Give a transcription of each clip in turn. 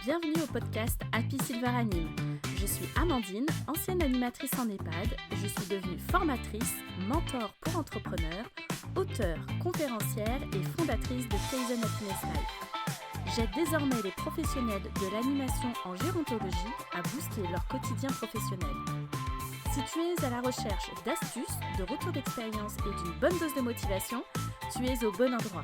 Bienvenue au podcast Happy Silver Anime. Je suis Amandine, ancienne animatrice en EHPAD. Je suis devenue formatrice, mentor pour entrepreneurs, auteure, conférencière et fondatrice de Kaizen Happiness Life. J'aide désormais les professionnels de l'animation en gérontologie à booster leur quotidien professionnel. Si tu es à la recherche d'astuces, de retours d'expérience et d'une bonne dose de motivation, tu es au bon endroit.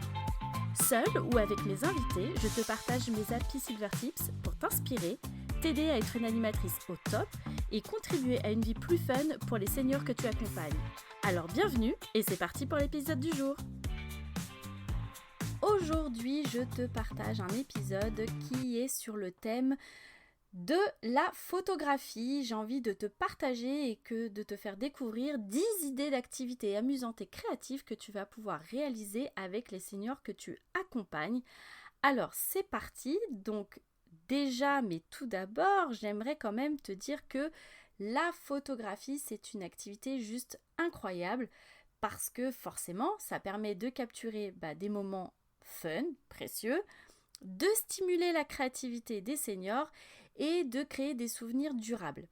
Seule ou avec mes invités, je te partage mes Happy Silver Tips pour t'inspirer, t'aider à être une animatrice au top et contribuer à une vie plus fun pour les seniors que tu accompagnes. Alors bienvenue et c'est parti pour l'épisode du jour. Aujourd'hui, je te partage un épisode qui est sur le thème de la photographie. J'ai envie de te partager et de te faire découvrir 10 idées d'activités amusantes et créatives que tu vas pouvoir réaliser avec les seniors que tu accompagnes. Alors c'est parti. Donc déjà, mais tout d'abord, j'aimerais quand même te dire que la photographie, c'est une activité juste incroyable parce que forcément, ça permet de capturer des moments fun, précieux, de stimuler la créativité des seniors et de créer des souvenirs durables.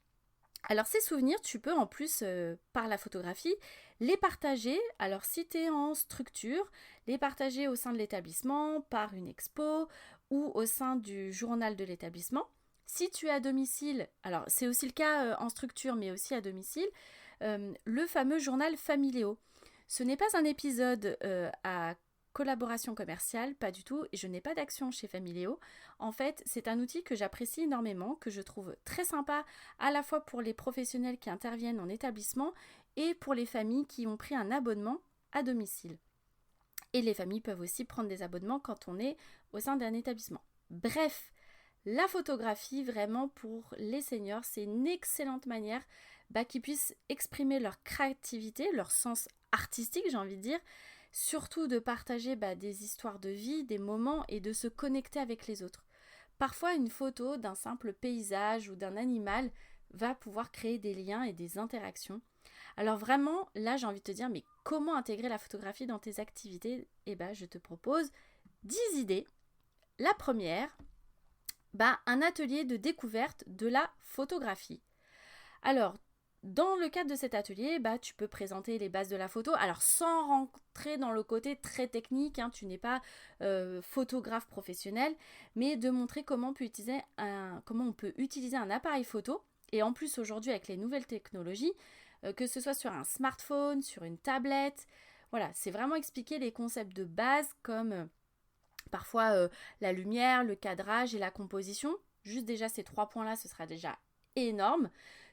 Alors ces souvenirs, tu peux en plus, par la photographie, les partager. Alors si tu es en structure, les partager au sein de l'établissement, par une expo ou au sein du journal de l'établissement. Si tu es à domicile, alors c'est aussi le cas en structure mais aussi à domicile, le fameux journal Familio. Ce n'est pas un épisode à collaboration commerciale, pas du tout, et je n'ai pas d'action chez Familio. En fait, c'est un outil que j'apprécie énormément, que je trouve très sympa à la fois pour les professionnels qui interviennent en établissement et pour les familles qui ont pris un abonnement à domicile. Et les familles peuvent aussi prendre des abonnements quand on est au sein d'un établissement. Bref, la photographie, vraiment pour les seniors, c'est une excellente manière qu'ils puissent exprimer leur créativité, leur sens artistique, j'ai envie de dire, surtout de partager des histoires de vie, des moments et de se connecter avec les autres. Parfois, une photo d'un simple paysage ou d'un animal va pouvoir créer des liens et des interactions. Alors vraiment, là, j'ai envie de te dire, mais comment intégrer la photographie dans tes activités ? Je te propose 10 idées. La première, un atelier de découverte de la photographie. Alors, dans le cadre de cet atelier, tu peux présenter les bases de la photo, alors sans rentrer dans le côté très technique, tu n'es pas photographe professionnel, mais de montrer comment on peut utiliser un appareil photo, et en plus aujourd'hui avec les nouvelles technologies, que ce soit sur un smartphone, sur une tablette, voilà, c'est vraiment expliquer les concepts de base comme parfois la lumière, le cadrage et la composition. Juste déjà ces 3 points-là, ce sera déjà énorme.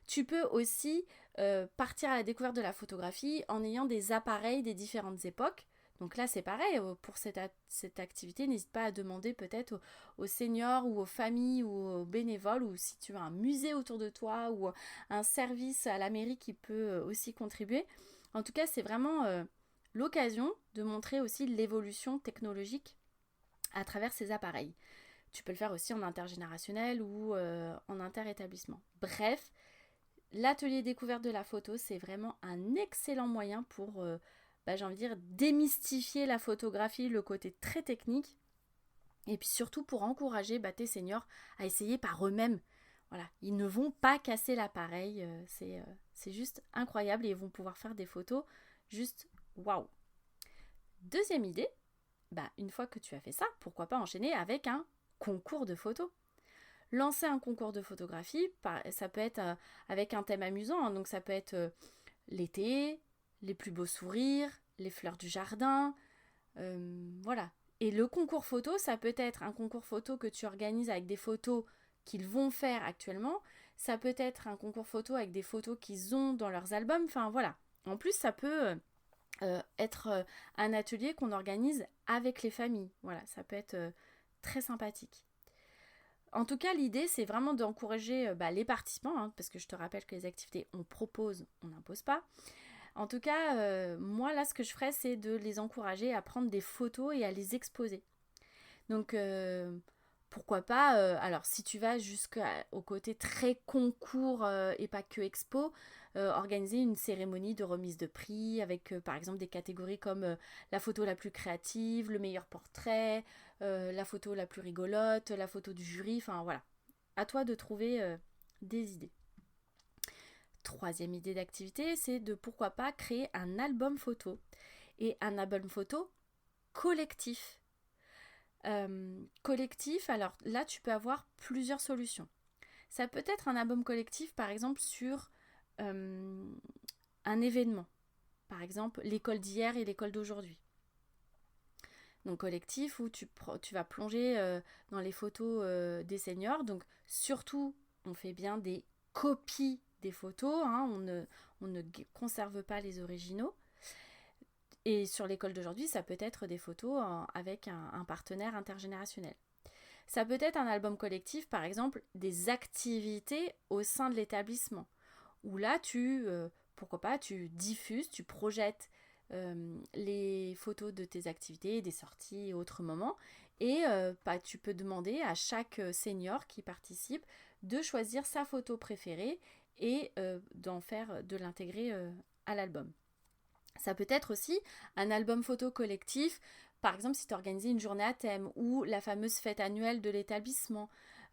Tu peux aussi partir à la découverte de la photographie en ayant des appareils des différentes époques. Donc là, c'est pareil, pour cette activité, n'hésite pas à demander peut-être aux seniors ou aux familles ou aux bénévoles, ou si tu as un musée autour de toi ou un service à la mairie qui peut aussi contribuer. En tout cas, c'est vraiment l'occasion de montrer aussi l'évolution technologique à travers ces appareils. Tu peux le faire aussi en intergénérationnel ou en interétablissement. Bref, l'atelier découverte de la photo, c'est vraiment un excellent moyen pour, j'ai envie de dire, démystifier la photographie, le côté très technique, et puis surtout pour encourager tes seniors à essayer par eux-mêmes. Voilà, ils ne vont pas casser l'appareil, c'est juste incroyable et ils vont pouvoir faire des photos juste waouh. Deuxième idée, une fois que tu as fait ça, pourquoi pas enchaîner avec un concours de photos. Lancer un concours de photographie, ça peut être avec un thème amusant, donc ça peut être l'été, les plus beaux sourires, les fleurs du jardin, voilà. Et le concours photo, ça peut être un concours photo que tu organises avec des photos qu'ils vont faire actuellement, ça peut être un concours photo avec des photos qu'ils ont dans leurs albums, enfin voilà. En plus, ça peut être un atelier qu'on organise avec les familles, voilà, ça peut être très sympathique. En tout cas, l'idée, c'est vraiment d'encourager les participants, parce que je te rappelle que les activités, on propose, on n'impose pas. En tout cas, moi, là, ce que je ferais, c'est de les encourager à prendre des photos et à les exposer. Donc, Pourquoi pas, alors si tu vas jusqu'au côté très concours et pas que expo, organiser une cérémonie de remise de prix avec par exemple des catégories comme la photo la plus créative, le meilleur portrait, la photo la plus rigolote, la photo du jury, enfin voilà. À toi de trouver des idées. Troisième idée d'activité, c'est de pourquoi pas créer un album photo. Et un album photo collectif. Collectif, alors là tu peux avoir plusieurs solutions. Ça peut être un album collectif par exemple sur un événement. Par exemple l'école d'hier et l'école d'aujourd'hui. Donc collectif où tu vas plonger dans les photos des seniors. Donc surtout on fait bien des copies des photos, hein, on ne conserve pas les originaux. Et sur l'école d'aujourd'hui, ça peut être des photos avec un partenaire intergénérationnel. Ça peut être un album collectif, par exemple, des activités au sein de l'établissement. Où là, pourquoi pas, tu diffuses, tu projettes les photos de tes activités, des sorties et autres moments. Et tu peux demander à chaque senior qui participe de choisir sa photo préférée et de l'intégrer à l'album. Ça peut être aussi un album photo collectif, par exemple si tu organisais une journée à thème ou la fameuse fête annuelle de l'établissement.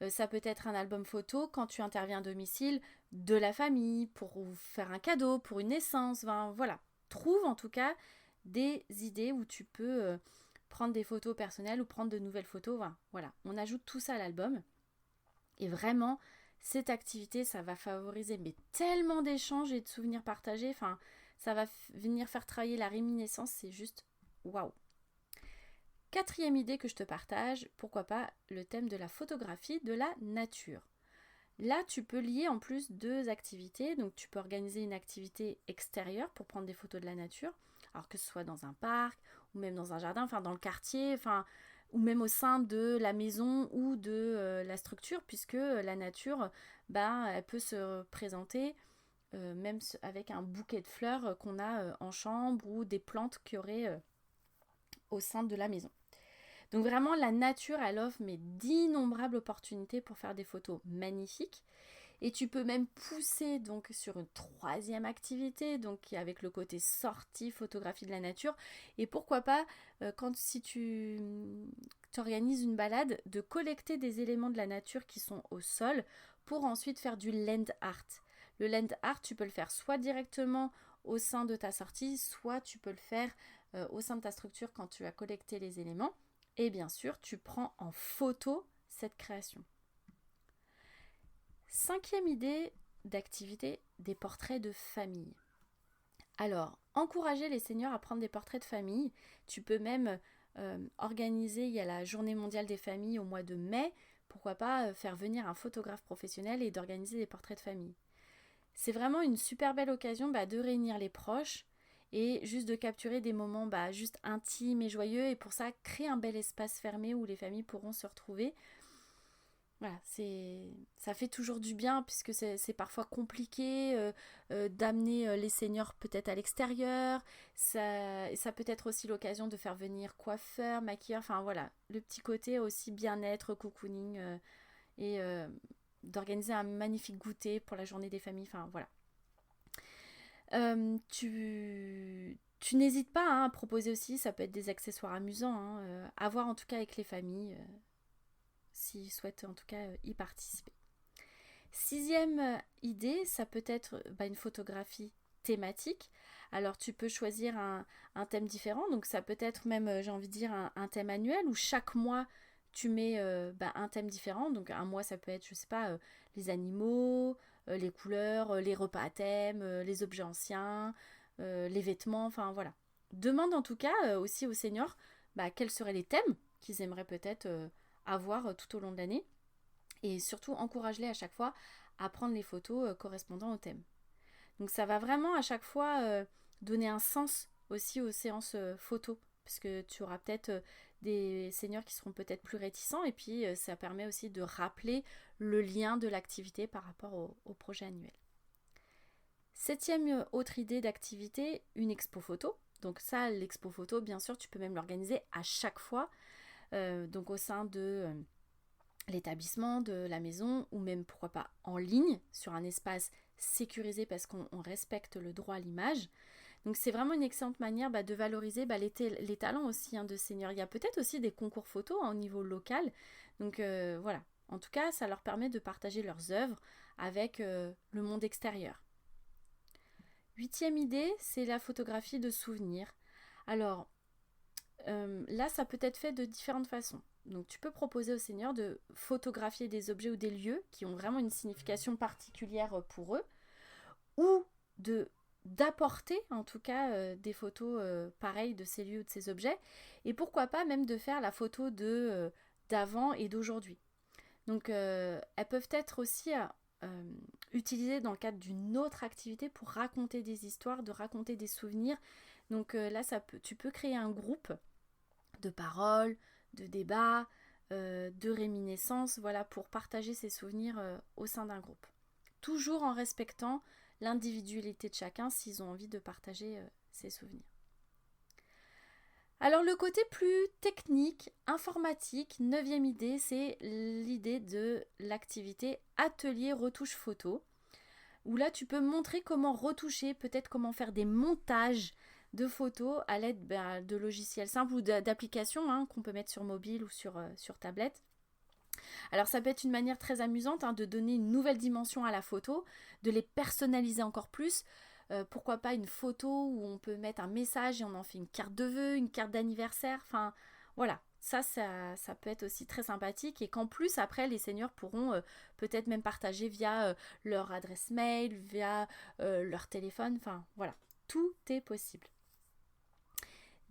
Ça peut être un album photo quand tu interviens à domicile de la famille pour faire un cadeau, pour une naissance. Voilà. Trouve en tout cas des idées où tu peux prendre des photos personnelles ou prendre de nouvelles photos. Voilà. On ajoute tout ça à l'album. Et vraiment, cette activité, ça va favoriser tellement d'échanges et de souvenirs partagés. Enfin, ça va venir faire travailler la réminiscence, c'est juste waouh. Quatrième idée que je te partage, pourquoi pas le thème de la photographie de la nature. Là, tu peux lier en plus deux activités. Donc, tu peux organiser une activité extérieure pour prendre des photos de la nature, alors que ce soit dans un parc ou même dans un jardin, enfin dans le quartier, ou même au sein de la maison ou de la structure, puisque la nature, elle peut se présenter même avec un bouquet de fleurs qu'on a en chambre ou des plantes qu'il y aurait au sein de la maison. Donc vraiment, la nature, elle offre d'innombrables opportunités pour faire des photos magnifiques. Et tu peux même pousser donc sur une troisième activité, donc avec le côté sortie, photographie de la nature. Et pourquoi pas, si tu organises une balade, de collecter des éléments de la nature qui sont au sol pour ensuite faire du land art. Le land art, tu peux le faire soit directement au sein de ta sortie, soit tu peux le faire au sein de ta structure quand tu as collecté les éléments. Et bien sûr, tu prends en photo cette création. Cinquième idée d'activité, des portraits de famille. Alors, encourager les seniors à prendre des portraits de famille. Tu peux même organiser, il y a la journée mondiale des familles au mois de mai. Pourquoi pas faire venir un photographe professionnel et d'organiser des portraits de famille. C'est vraiment une super belle occasion de réunir les proches et juste de capturer des moments juste intimes et joyeux. Et pour ça, créer un bel espace fermé où les familles pourront se retrouver. Voilà, ça fait toujours du bien puisque c'est parfois compliqué d'amener les seniors peut-être à l'extérieur. Ça peut être aussi l'occasion de faire venir coiffeur, maquilleur, enfin voilà, le petit côté aussi bien-être, cocooning et d'organiser un magnifique goûter pour la journée des familles, enfin voilà. Tu n'hésites pas à proposer aussi, ça peut être des accessoires amusants, à voir en tout cas avec les familles s'ils souhaitent en tout cas y participer. Sixième idée, ça peut être une photographie thématique. Alors tu peux choisir un thème différent, donc ça peut être même, j'ai envie de dire, un thème annuel où chaque mois tu mets un thème différent. Donc un mois ça peut être, je sais pas, les animaux, les couleurs, les repas à thème, les objets anciens, les vêtements, enfin voilà. Demande en tout cas aussi aux seniors quels seraient les thèmes qu'ils aimeraient peut-être avoir tout au long de l'année. Et surtout, encourage-les à chaque fois à prendre les photos correspondant au thème. Donc ça va vraiment à chaque fois donner un sens aussi aux séances photos. Parce que tu auras peut-être des seniors qui seront peut-être plus réticents. Et puis ça permet aussi de rappeler le lien de l'activité par rapport au projet annuel. Septième autre idée d'activité, une expo photo. Donc ça, l'expo photo, bien sûr, tu peux même l'organiser à chaque fois. Donc au sein de l'établissement, de la maison, ou même pourquoi pas en ligne, sur un espace sécurisé parce qu'on respecte le droit à l'image. Donc c'est vraiment une excellente manière de valoriser les talents aussi de seniors. Il y a peut-être aussi des concours photos au niveau local. Donc voilà, en tout cas ça leur permet de partager leurs œuvres avec le monde extérieur. 8e idée, c'est la photographie de souvenirs. Alors là ça peut être fait de différentes façons. Donc tu peux proposer aux seniors de photographier des objets ou des lieux qui ont vraiment une signification particulière pour eux, ou d'apporter en tout cas des photos pareilles de ces lieux ou de ces objets, et pourquoi pas même de faire la photo d'avant et d'aujourd'hui. Donc elles peuvent être aussi utilisées dans le cadre d'une autre activité pour raconter des histoires, de raconter des souvenirs. Donc là tu peux créer un groupe de paroles, de débats, de réminiscences, voilà, pour partager ces souvenirs au sein d'un groupe. Toujours en respectant l'individualité de chacun s'ils ont envie de partager ces souvenirs. Alors le côté plus technique, informatique, 9e idée, c'est l'idée de l'activité atelier retouche photo, où là tu peux montrer comment retoucher, peut-être comment faire des montages de photos à l'aide de logiciels simples ou d'applications qu'on peut mettre sur mobile ou sur tablette. Alors ça peut être une manière très amusante de donner une nouvelle dimension à la photo, de les personnaliser encore plus. Pourquoi pas une photo où on peut mettre un message et on en fait une carte de vœux, une carte d'anniversaire. Enfin voilà, ça peut être aussi très sympathique, et qu'en plus après les seniors pourront peut-être même partager via leur adresse mail, via leur téléphone. Enfin voilà, tout est possible.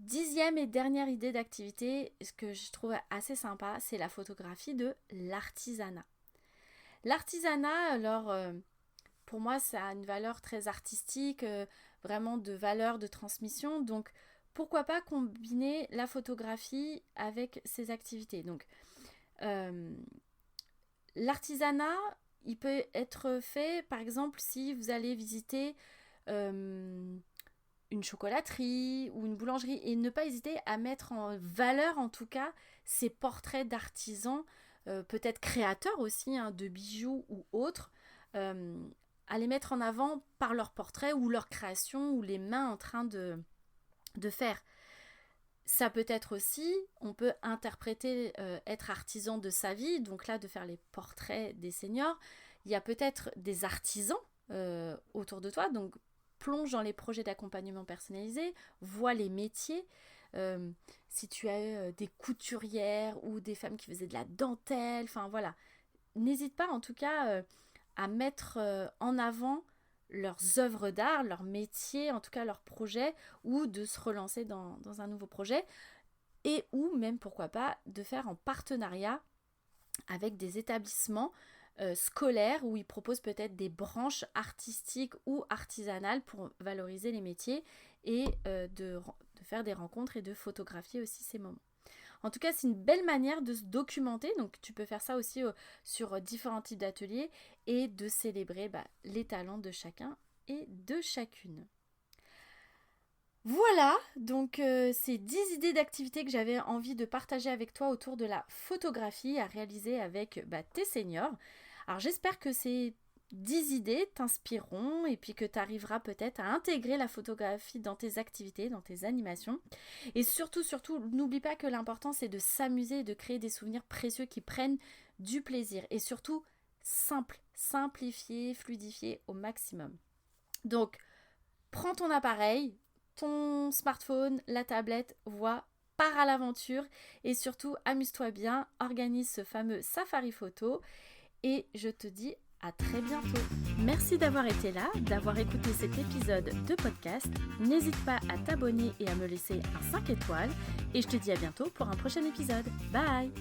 10e et dernière idée d'activité, ce que je trouve assez sympa, c'est la photographie de l'artisanat. L'artisanat, alors pour moi ça a une valeur très artistique, vraiment de valeur de transmission, donc pourquoi pas combiner la photographie avec ces activités. Donc l'artisanat, il peut être fait par exemple si vous allez visiter une chocolaterie ou une boulangerie, et ne pas hésiter à mettre en valeur en tout cas ces portraits d'artisans, peut-être créateurs aussi de bijoux ou autres, à les mettre en avant par leurs portraits ou leur création ou les mains en train de faire. Ça peut être aussi, on peut interpréter être artisan de sa vie, donc là de faire les portraits des seniors. Il y a peut-être des artisans autour de toi, donc plonge dans les projets d'accompagnement personnalisé, vois les métiers. Si tu as des couturières ou des femmes qui faisaient de la dentelle, enfin voilà. N'hésite pas en tout cas à mettre en avant leurs œuvres d'art, leurs métiers, en tout cas leurs projets, ou de se relancer dans un nouveau projet, et ou même pourquoi pas de faire en partenariat avec des établissements scolaires où ils proposent peut-être des branches artistiques ou artisanales pour valoriser les métiers, et de faire des rencontres et de photographier aussi ces moments. En tout cas, c'est une belle manière de se documenter, donc tu peux faire ça aussi sur différents types d'ateliers, et de célébrer les talents de chacun et de chacune. Voilà, donc ces 10 idées d'activités que j'avais envie de partager avec toi autour de la photographie à réaliser avec tes seniors. Alors j'espère que ces 10 idées t'inspireront, et puis que tu arriveras peut-être à intégrer la photographie dans tes activités, dans tes animations. Et surtout, n'oublie pas que l'important c'est de s'amuser et de créer des souvenirs précieux qui prennent du plaisir. Et surtout, simplifier, fluidifier au maximum. Donc, prends ton appareil, ton smartphone, la tablette, pars à l'aventure, et surtout amuse-toi bien, organise ce fameux safari photo, et je te dis à très bientôt. Merci d'avoir été là, d'avoir écouté cet épisode de podcast. N'hésite pas à t'abonner et à me laisser un 5 étoiles, et je te dis à bientôt pour un prochain épisode. Bye!